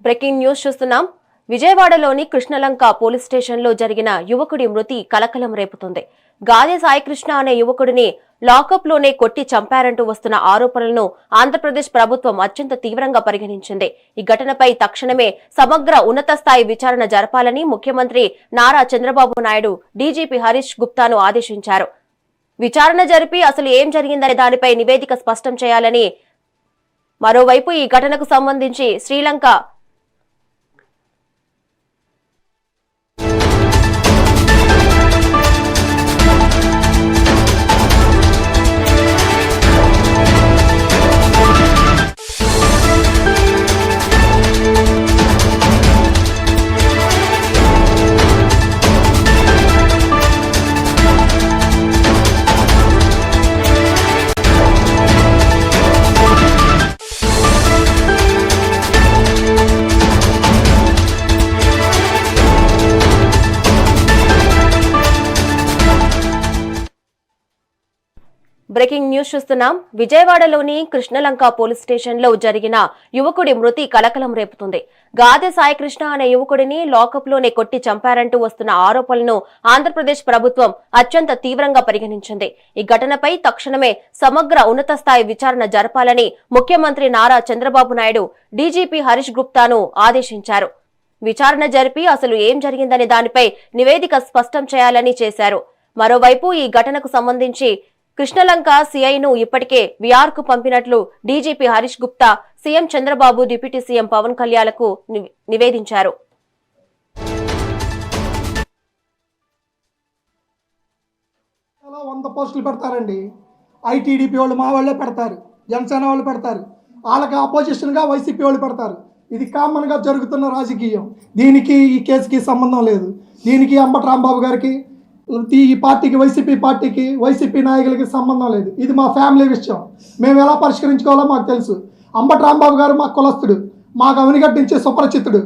Breaking news చూస్తున్నాం. విజయవాడలోని Krishnalanka police స్టేషన్లో జరిగిన యువకుడి మృతి కలకలం రేపుతుంది. గాదె సాయికృష్ణ అనే యువకుడిని లాకప్లోనే కొట్టి చంపారంటూ వస్తున్న ఆరోపణలను ఆంధ్రప్రదేశ్ ప్రభుత్వం అత్యంత తీవ్రంగా పరిగణించింది. ఈ ఘటనపై తక్షణమే సమగ్ర ఉన్నత స్థాయి విచారణ జరపాలని ముఖ్యమంత్రి నారా చంద్రబాబు నాయుడు డీజీపీ హరీష్ గుప్తాను ఆదేశించారు. విచారణ జరిపి అసలు ఏం జరిగిందనే దానిపై నివేదిక స్పష్టం చేయాలని. మరోవైపు ఈ ఘటనకు సంబంధించి శ్రీలంక బ్రేకింగ్ న్యూస్ చూస్తున్నాం. విజయవాడలోని కృష్ణలంక పోలీస్ స్టేషన్లో జరిగిన యువకుడి మృతి కలకలం రేపుతుంది. గాదె సాయికృష్ణ అనే యువకుడిని లాకప్లోనే కొట్టి చంపారంటూ వస్తున్న ఆరోపణలను ఆంధ్రప్రదేశ్ ప్రభుత్వం అత్యంత తీవ్రంగా పరిగణించింది. ఈ ఘటనపై తక్షణమే సమగ్ర ఉన్నత స్థాయి విచారణ జరపాలని ముఖ్యమంత్రి నారా చంద్రబాబు నాయుడు డీజీపీ హరీష్ గుప్తాను ఆదేశించారు. విచారణ జరిపి అసలు ఏం జరిగిందనే దానిపై నివేదిక స్పష్టం చేయాలని చేశారు. మరోవైపు ఈ ఘటనకు సంబంధించి కృష్ణలంక సీఐను ఇప్పటికే విఆర్ కు పంపినట్లు DGP Harish Gupta CM Chandrababu, deputy CM Pawan కళ్యాణ్లకు నివేదించారు. చాలా 100 పోస్టులు పెడతారండి. ఐటీడీపీ వాళ్ళు మా వాళ్ళే పెడతారు, జనసేన వాళ్ళు పెడతారు, వాళ్ళకి ఆపోజిషన్గా వైసీపీ వాళ్ళు పెడతారు. ఇది కామన్గా జరుగుతున్న రాజకీయం. దీనికి ఈ కేసుకి సంబంధం లేదు. దీనికి అంబటి రాంబాబు గారికి, ఈ పార్టీకి, వైసీపీ నాయకులకి సంబంధం లేదు. ఇది మా ఫ్యామిలీ విషయం. మేము ఎలా పరిష్కరించుకోవాలో మాకు తెలుసు. అంబటి రాంబాబు గారు మా కులస్తుడు, మాకు అవినిగట్టించే సుపరిచితుడు.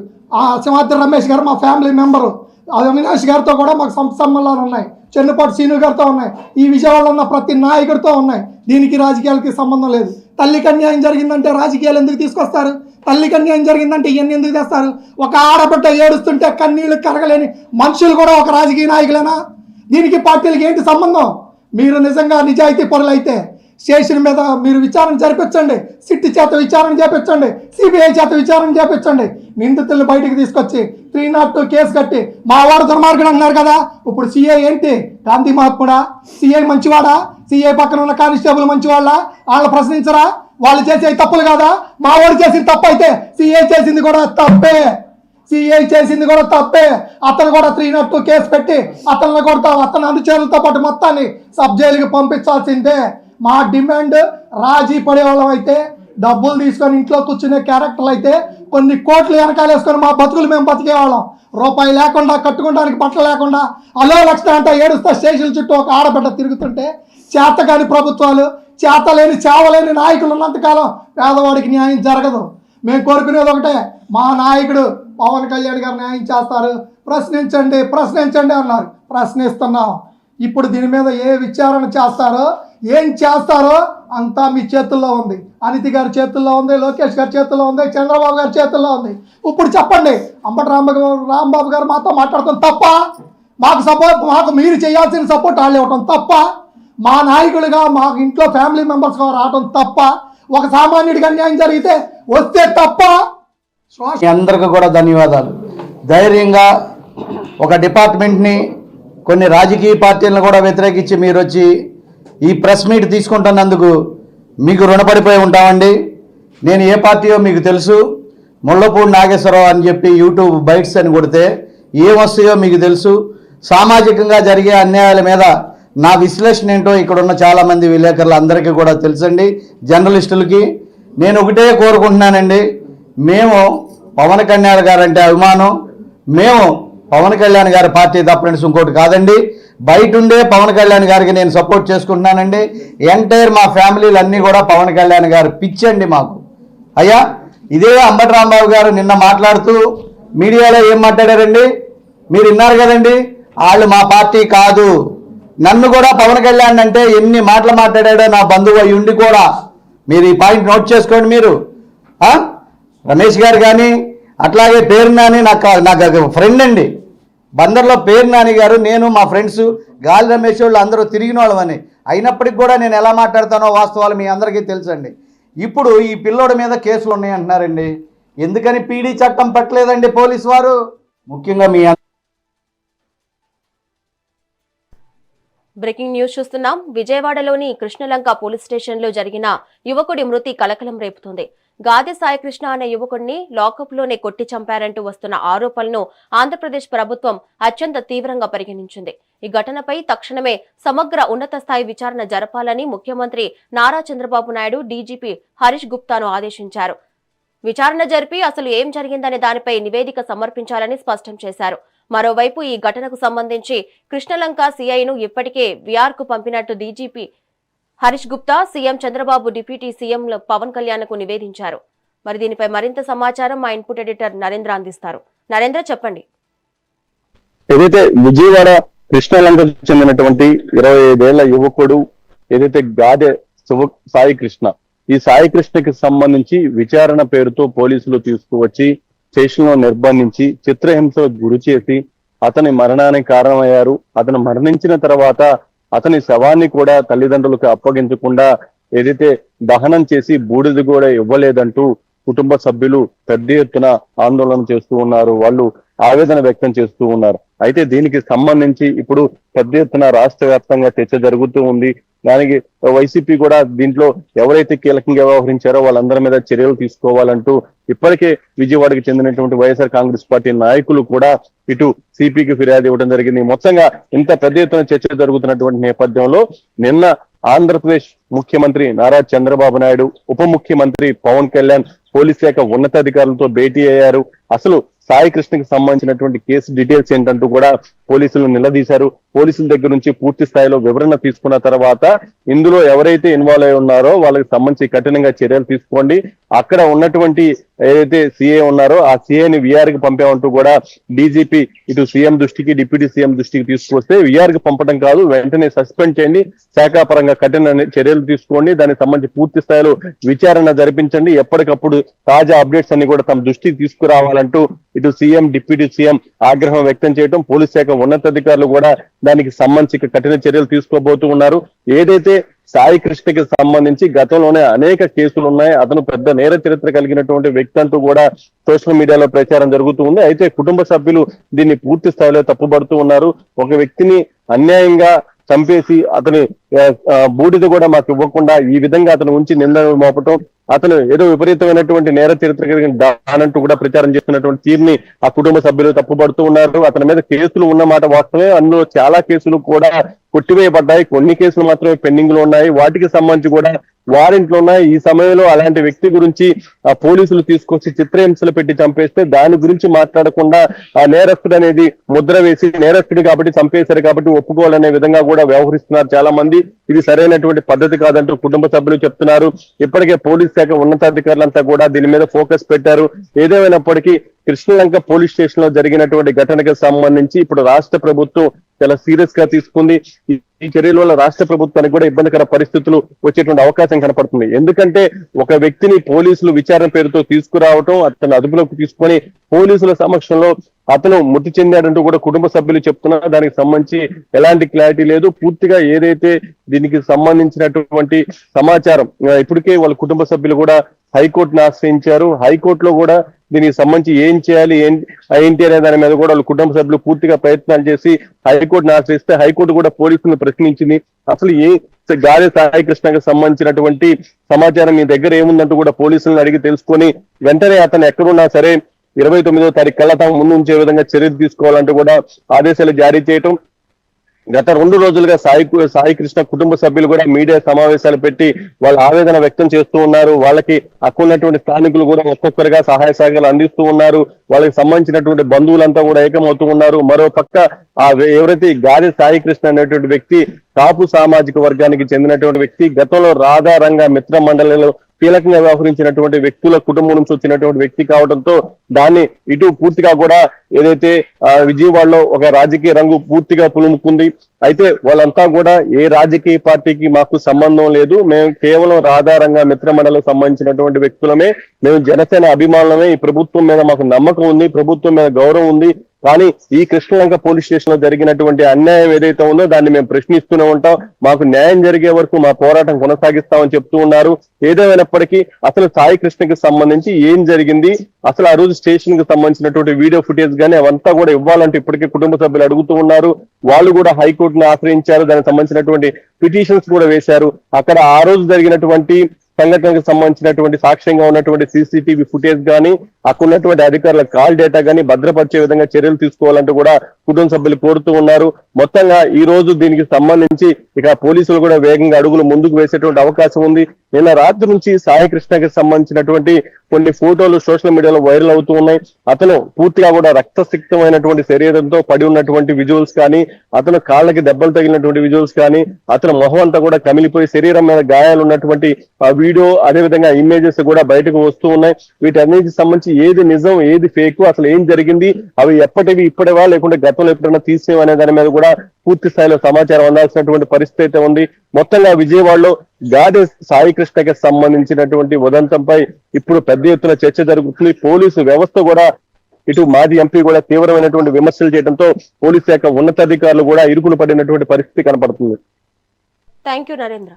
సింహాద్రి రమేష్ గారు మా ఫ్యామిలీ మెంబరు. అవినాష్ గారితో కూడా మాకు సంబంధాలు ఉన్నాయి. చెన్నుపాటి సీను గారితో ఉన్నాయి. ఈ విజయవాడలో ఉన్న ప్రతి నాయకుడితో ఉన్నాయి. దీనికి రాజకీయాలకి సంబంధం లేదు. తల్లికి అన్యాయం జరిగిందంటే రాజకీయాలు ఎందుకు తీసుకొస్తారు? తల్లికి అన్యాయం జరిగిందంటే ఇవన్నీ ఎందుకు తెస్తారు? ఒక ఆడబిడ్డ ఏడుస్తుంటే కన్నీళ్లు కరగలేని మనుషులు కూడా ఒక రాజకీయ నాయకులేనా? దీనికి పార్టీలకి ఏంటి సంబంధం? మీరు నిజంగా నిజాయితీ పరులైతే స్టేషన్ మీద మీరు విచారణ జరిపించండి. సిట్ చేత విచారణ చేపించండి, సిబిఐ చేత విచారణ చేపించండి. నిందితుల్ని బయటికి తీసుకొచ్చి 302 కేసు కట్టి మా వాడు దుర్మార్గుడు అన్నారు కదా. ఇప్పుడు సిఐ ఏంటి? గాంధీ మహాత్ముడా? సిఐ మంచివాడా? సిఐ పక్కన ఉన్న కానిస్టేబుల్ మంచివాళ్ళ? వాళ్ళు ప్రశ్నించరా? వాళ్ళు చేసే తప్పులు కాదా? మా వాడు చేసిన తప్పు అయితే సిఐ చేసింది కూడా తప్పే. అతను కూడా 302 కేసు పెట్టి అతను అనుచరులతో పాటు మొత్తాన్ని సబ్ జైలుకి పంపించాల్సిందే. మా డిమాండ్ రాజీ పడేవాళ్ళం అయితే, డబ్బులు తీసుకొని ఇంట్లో కూర్చునే క్యారెక్టర్లు అయితే కొన్ని కోట్లు వెనకాలేసుకొని మా బతుకులు మేము బతికేవాళ్ళం. రూపాయి లేకుండా, కట్టుకోవడానికి బట్టలు లేకుండా అలో లక్షణ అంటే ఏడుస్తా స్టేషన్ చుట్టూ ఒక ఆడబిడ్డ తిరుగుతుంటే, చేతకాని ప్రభుత్వాలు, చేతలేని చావలేని నాయకులు ఉన్నంతకాలం పేదవాడికి న్యాయం జరగదు. మేము కోరుకునేది ఒకటే, మా నాయకుడు పవన్ కళ్యాణ్ గారు న్యాయం చేస్తారు. ప్రశ్నించండి అన్నారు. ప్రశ్నిస్తున్నాం. ఇప్పుడు దీని మీద ఏ విచారణ చేస్తారో, ఏం చేస్తారో అంతా మీ చేతుల్లో ఉంది. అనితి గారి చేతుల్లో ఉంది, లోకేష్ గారి చేతుల్లో ఉంది, చంద్రబాబు గారి చేతుల్లో ఉంది. ఇప్పుడు చెప్పండి, అంబటి రాంబాబు గారు మాతో మాట్లాడటం తప్ప? మాకు మీరు చేయాల్సిన సపోర్ట్ వాళ్ళు ఇవ్వటం తప్ప? మా నాయకులుగా మాకు ఇంట్లో ఫ్యామిలీ మెంబర్స్గా రావటం తప్ప? ఒక సామాన్యుడికి అన్యాయం జరిగితే వస్తే తప్ప? అందరికీ కూడా ధన్యవాదాలు. ధైర్యంగా ఒక డిపార్ట్మెంట్ని, కొన్ని రాజకీయ పార్టీలను కూడా వ్యతిరేకించి మీరు వచ్చి ఈ ప్రెస్ మీట్ తీసుకుంటున్నందుకు మీకు రుణపడిపోయి ఉంటామండి. నేను ఏ పార్టీయో మీకు తెలుసు. ముళ్ళపూడి నాగేశ్వరరావు అని చెప్పి యూట్యూబ్ బైట్స్ అని కొడితే ఏమొస్తాయో మీకు తెలుసు. సామాజికంగా జరిగే అన్యాయాల మీద నా విశ్లేషణ ఏంటో ఇక్కడున్న చాలామంది విలేకరులు అందరికీ కూడా తెలుసండి. జర్నలిస్టులకి నేను ఒకటే కోరుకుంటున్నానండి, మేము పవన్ కళ్యాణ్ గారు అంటే అభిమానం. మేము పవన్ కళ్యాణ్ గారి పార్టీ తప్పనిసి ఇంకోటి కాదండి. బయట ఉండే పవన్ కళ్యాణ్ గారికి నేను సపోర్ట్ చేసుకుంటున్నానండి. ఎంటైర్ మా ఫ్యామిలీలు అన్నీ కూడా పవన్ కళ్యాణ్ గారు పిచ్చండి మాకు. అయ్యా, ఇదే అంబటి రాంబాబు గారు నిన్న మాట్లాడుతూ మీడియాలో ఏం మాట్లాడారండి? మీరు విన్నారు కదండి. వాళ్ళు మా పార్టీ కాదు. నన్ను కూడా పవన్ కళ్యాణ్ అంటే ఎన్ని మాటలు మాట్లాడాడో నా బంధువు అయి ఉండి కూడా మీరు ఈ పాయింట్ నోట్ చేసుకోండి. మీరు రమేష్ గారు కానీ అట్లాగే పేరు నాని నాకు ఫ్రెండ్ అండి. బందర్లో పేరు నాని గారు, నేను మా ఫ్రెండ్స్ గాలి రమేష్ వాళ్ళు అందరూ తిరిగిన వాళ్ళమని. అయినప్పటికి కూడా నేను ఎలా మాట్లాడతానో వాస్తవాలు మీ అందరికీ తెలుసండి. ఇప్పుడు ఈ పిల్లోడి మీద కేసులు ఉన్నాయంటున్నారండి. ఎందుకని పీడీ చట్టం పట్టలేదండి పోలీసు వారు? ముఖ్యంగా మీ బ్రేకింగ్ న్యూస్ చూస్తున్నాం. విజయవాడలోని కృష్ణలంక పోలీస్ స్టేషన్లో జరిగిన యువకుడి మృతి కలకలం రేపుతుంది. గాదె సాయికృష్ణ అనే యువకుడిని లాకప్లోనే కొట్టి చంపారంటూ వస్తున్న ఆరోపణలను ఆంధ్రప్రదేశ్ ప్రభుత్వం అత్యంత తీవ్రంగా పరిగణించింది. ఈ ఘటనపై తక్షణమే సమగ్ర ఉన్నత స్థాయి విచారణ జరపాలని ముఖ్యమంత్రి నారా చంద్రబాబు నాయుడు డీజీపీ హరీష్ గుప్తాను ఆదేశించారు. విచారణ జరిపి అసలు ఏం జరిగిందనే దానిపై నివేదిక సమర్పించాలని స్పష్టం చేశారు. మరోవైపు ఈ ఘటనకు సంబంధించి కృష్ణలంక సీఐను ఇప్పటికే విఆర్కు పంపినట్టు DGP Harish Gupta CM Chandrababu deputy CM Pawan కళ్యాణ్కు నివేదించారు. మరి దీనిపై మరింత సమాచారం మా ఇన్పుట్ ఎడిటర్ నరేంద్ర అందిస్తారు. నరేంద్ర, చెప్పండి. ఏదైతే విజయవాడ కృష్ణలంకకు చెందినటువంటి 25 ఏళ్ల యువకుడు ఏదైతే గాదె సాయి కృష్ణ, ఈ సాయి కృష్ణకి సంబంధించి విచారణ పేరుతో పోలీసులు తీసుకువచ్చి స్టేషన్ లో నిర్బంధించి చిత్రహింసలకు గురి చేసి అతని మరణానికి కారణమయ్యారు. అతను మరణించిన తర్వాత అతని శవాన్ని కూడా తల్లిదండ్రులకు అప్పగించకుండా ఏదైతే దహనం చేసి బూడిద కూడా ఇవ్వలేదంటూ కుటుంబ సభ్యులు పెద్ద ఎత్తున ఆందోళన చేస్తూ ఉన్నారు. వాళ్ళు ఆవేదన వ్యక్తం చేస్తూ ఉన్నారు. అయితే దీనికి సంబంధించి ఇప్పుడు పెద్ద ఎత్తున రాష్ట్ర వ్యాప్తంగా చర్చ జరుగుతూ ఉంది. దానికి వైసీపీ కూడా దీంట్లో ఎవరైతే కీలకంగా వ్యవహరించారో వాళ్ళందరి మీద చర్యలు తీసుకోవాలంటూ ఇప్పటికే విజయవాడకు చెందినటువంటి వైఎస్ఆర్ కాంగ్రెస్ పార్టీ నాయకులు కూడా ఇటు సిపికి ఫిర్యాదు ఇవ్వడం జరిగింది. మొత్తంగా ఇంత పెద్ద ఎత్తున చర్చ జరుగుతున్నటువంటి నేపథ్యంలో నిన్న ఆంధ్రప్రదేశ్ ముఖ్యమంత్రి నారా చంద్రబాబు నాయుడు, ఉప ముఖ్యమంత్రి పవన్ కళ్యాణ్ పోలీస్ శాఖ ఉన్నతాధికారులతో భేటీ అయ్యారు. అసలు సాయి కృష్ణకి సంబంధించినటువంటి కేసు డీటెయిల్స్ ఏంటంటూ కూడా పోలీసులు నిలదీశారు. పోలీసుల దగ్గర నుంచి పూర్తి స్థాయిలో వివరణ తీసుకున్న తర్వాత ఇందులో ఎవరైతే ఇన్వాల్వ్ అయి ఉన్నారో వాళ్ళకి సంబంధించి కఠినంగా చర్యలు తీసుకోండి, అక్కడ ఉన్నటువంటి ఏదైతే సీఏ ఉన్నారో ఆ సీఏని విఆర్ కి పంపామంటూ కూడా డీజీపీ ఇటు సీఎం దృష్టికి డిప్యూటీ సీఎం దృష్టికి తీసుకొస్తే విఆర్ కి పంపడం కాదు, వెంటనే సస్పెండ్ చేయండి, శాఖాపరంగా కఠిన చర్యలు తీసుకోండి, దానికి సంబంధించి పూర్తి స్థాయిలో విచారణ జరిపించండి, ఎప్పటికప్పుడు తాజా అప్డేట్స్ అన్ని కూడా తమ దృష్టికి తీసుకురావాలంటూ ఇటు సీఎం డిప్యూటీ సీఎం ఆగ్రహం వ్యక్తం చేయడం, పోలీస్ శాఖ ఉన్నతాధికారులు కూడా దానికి సంబంధించి కఠిన చర్యలు తీసుకోబోతూ ఉన్నారు. ఏదైతే సాయి కృష్ణకి సంబంధించి గతంలోనే అనేక కేసులు ఉన్నాయి, అతను పెద్ద నేర చరిత్ర కలిగినటువంటి వ్యక్తి అంటూ కూడా సోషల్ మీడియాలో ప్రచారం జరుగుతూ ఉంది. అయితే కుటుంబ సభ్యులు దీన్ని పూర్తి స్థాయిలో తప్పుపడుతూ ఉన్నారు. ఒక వ్యక్తిని అన్యాయంగా చంపేసి అతని బూడిద కూడా మాకు ఇవ్వకుండా ఈ విధంగా అతను ఉంచి నిందలు మోపటం, అతను ఏదో విపరీతమైనటువంటి నేర చరిత్ర కలిగిన దానంటూ కూడా ప్రచారం చేస్తున్నటువంటి తీరుని ఆ కుటుంబ సభ్యులు తప్పుపడుతూ ఉన్నారు. అతని మీద కేసులు ఉన్నమాట వాస్తవమే, అందులో చాలా కేసులు కూడా కొట్టివేయబడ్డాయి, కొన్ని కేసులు మాత్రమే పెండింగ్ లో ఉన్నాయి, వాటికి సంబంధించి కూడా వారెంట్లు ఉన్నాయి. ఈ సమయంలో అలాంటి వ్యక్తి గురించి ఆ పోలీసులు తీసుకొచ్చి చిత్రహింసలు పెట్టి చంపేస్తే దాని గురించి మాట్లాడకుండా ఆ నేరస్తుడు అనేది ముద్ర వేసి నేరస్తుడు కాబట్టి చంపేశారు కాబట్టి ఒప్పుకోవాలనే విధంగా కూడా వ్యవహరిస్తున్నారు చాలా మంది. ఇది సరైనటువంటి పద్ధతి కాదంటూ కుటుంబ సభ్యులు చెప్తున్నారు. ఇప్పటికే పోలీస్ శాఖ ఉన్నతాధికారులంతా కూడా దీని మీద ఫోకస్ పెట్టారు. ఏదేమైనప్పటికీ కృష్ణలంక పోలీస్ స్టేషన్ లో జరిగినటువంటి ఘటనకు సంబంధించి ఇప్పుడు రాష్ట్ర ప్రభుత్వం చాలా సీరియస్ గా తీసుకుంది. ఈ చర్యల వల్ల రాష్ట్ర ప్రభుత్వానికి కూడా ఇబ్బందికర పరిస్థితులు వచ్చేటువంటి అవకాశం కనపడుతుంది. ఎందుకంటే ఒక వ్యక్తిని పోలీసులు విచారణ పేరుతో తీసుకురావటం, అతను అదుపులోకి తీసుకొని పోలీసుల సమక్షంలో అతను మృతి చెందాడంటూ కూడా కుటుంబ సభ్యులు చెప్తున్నారు. దానికి సంబంధించి ఎలాంటి క్లారిటీ లేదు. పూర్తిగా ఏదైతే దీనికి సంబంధించినటువంటి సమాచారం ఇప్పటికే వాళ్ళ కుటుంబ సభ్యులు కూడా హైకోర్టును ఆశ్రయించారు. హైకోర్టులో కూడా దీనికి సంబంధించి ఏం చేయాలి ఏంటి అనే దాని మీద కూడా వాళ్ళ కుటుంబ సభ్యులు పూర్తిగా ప్రయత్నాలు చేసి హైకోర్టును ఆశ్రయిస్తే హైకోర్టు కూడా పోలీసులను ప్రశ్నించింది. అసలు గాదె సాయి కృష్ణకి సంబంధించినటువంటి సమాచారం మీ దగ్గర ఏముందంటూ కూడా పోలీసులను అడిగి తెలుసుకొని వెంటనే అతను ఎక్కడున్నా సరే 29వ తారీఖు కల్లా తాము ముందు ఉంచే విధంగా చర్యలు తీసుకోవాలంటూ కూడా ఆదేశాలు జారీ చేయటం. గత 2 రోజులుగా సాయి కృష్ణ కుటుంబ సభ్యులు కూడా మీడియా సమావేశాలు పెట్టి వాళ్ళ ఆవేదన వ్యక్తం చేస్తూ ఉన్నారు. వాళ్ళకి అక్కున్నటువంటి స్థానికులు కూడా ఒక్కొక్కరిగా సహాయ సహకారాలు అందిస్తూ ఉన్నారు. వాళ్ళకి సంబంధించినటువంటి బంధువులంతా కూడా ఏకమవుతూ ఉన్నారు. మరో పక్క ఎవరైతే గాదె సాయి కృష్ణ అనేటువంటి వ్యక్తి కాపు సామాజిక వర్గానికి చెందినటువంటి వ్యక్తి, గతంలో రాధారంగ మిత్ర మండలిలో కీలకంగా వ్యవహరించినటువంటి వ్యక్తుల కుటుంబం నుంచి వచ్చినటువంటి వ్యక్తి కావడంతో దాన్ని ఇటు పూర్తిగా కూడా ఏదైతే విజయవాడలో ఒక రాజకీయ రంగు పూర్తిగా పులుముకుంది. అయితే వాళ్ళంతా కూడా ఏ రాజకీయ పార్టీకి మాకు సంబంధం లేదు, మేము కేవలం రాధారంగ మిత్రమండలికి సంబంధించినటువంటి వ్యక్తులమే, మేము జనసేన అభిమానులమే, ఈ ప్రభుత్వం మీద మాకు నమ్మకం ఉంది, ప్రభుత్వం మీద గౌరవం ఉంది. కానీ ఈ కృష్ణలంక పోలీస్ స్టేషన్ లో జరిగినటువంటి అన్యాయం ఏదైతే ఉందో దాన్ని మేము ప్రశ్నిస్తూనే ఉంటాం, మాకు న్యాయం జరిగే వరకు మా పోరాటం కొనసాగిస్తామని చెప్తూ ఉన్నారు. ఏదేమైనప్పటికీ అసలు సాయి కృష్ణకి సంబంధించి ఏం జరిగింది, అసలు ఆ రోజు స్టేషన్ కి సంబంధించినటువంటి వీడియో ఫుటేజ్ గానీ అవంతా కూడా ఇవ్వాలంటే ఇప్పటికే కుటుంబ సభ్యులు అడుగుతూ ఉన్నారు. వాళ్ళు కూడా హైకోర్టును ఆశ్రయించారు, దానికి సంబంధించినటువంటి పిటిషన్స్ కూడా వేశారు. అక్కడ ఆ రోజు జరిగినటువంటి సంఘటనకు సంబంధించినటువంటి సాక్ష్యంగా ఉన్నటువంటి సీసీటీవీ ఫుటేజ్ గానీ అక్కడ ఉన్నటువంటి అధికారుల కాల్ డేటా గానీ భద్రపరిచే విధంగా చర్యలు తీసుకోవాలంటూ కూడా కుటుంబ సభ్యులు కోరుతూ ఉన్నారు. మొత్తంగా ఈ రోజు దీనికి సంబంధించి ఇక పోలీసులు కూడా వేగంగా అడుగులు ముందుకు వేసేటువంటి అవకాశం ఉంది. నిన్న రాత్రి నుంచి సాయి కృష్ణకి సంబంధించినటువంటి కొన్ని ఫోటోలు సోషల్ మీడియాలో వైరల్ అవుతూ ఉన్నాయి. అతను పూర్తిగా కూడా రక్తసిక్తమైనటువంటి శరీరంతో పడి ఉన్నటువంటి విజువల్స్ కానీ, అతను కాళ్ళకి దెబ్బలు తగిలినటువంటి విజువల్స్ కానీ, అతను మొహం అంతా కూడా కమిలిపోయి శరీరం మీద గాయాలు ఉన్నటువంటి వీడియో, అదే విధంగా ఇమేజెస్ కూడా బయటకు వస్తూ ఉన్నాయి. వీటన్నిటికి సంబంధించి ఏది నిజం ఏది ఫేక్, అసలు ఏం జరిగింది, అవి ఎప్పటివి ఇప్పటివా లేకుంటే గతంలో ఎప్పుడైనా తీసేవి అనే దాని మీద కూడా పూర్తి స్థాయిలో సమాచారం అందాల్సినటువంటి పరిస్థితి అయితే ఉంది. మొత్తంగా విజయవాడలో గాదె సాయి కృష్ణకి సంబంధించినటువంటి ఉదంతంపై ఇప్పుడు పెద్ద ఎత్తున చర్చ జరుగుతుంది. పోలీసు వ్యవస్థ కూడా ఇటు మాజీ ఎంపీ కూడా తీవ్రమైనటువంటి విమర్శలు చేయడంతో పోలీసు శాఖ ఉన్నతాధికారులు కూడా ఇరుకులు పడినటువంటి పరిస్థితి కనపడుతుంది. Thank you Narendra.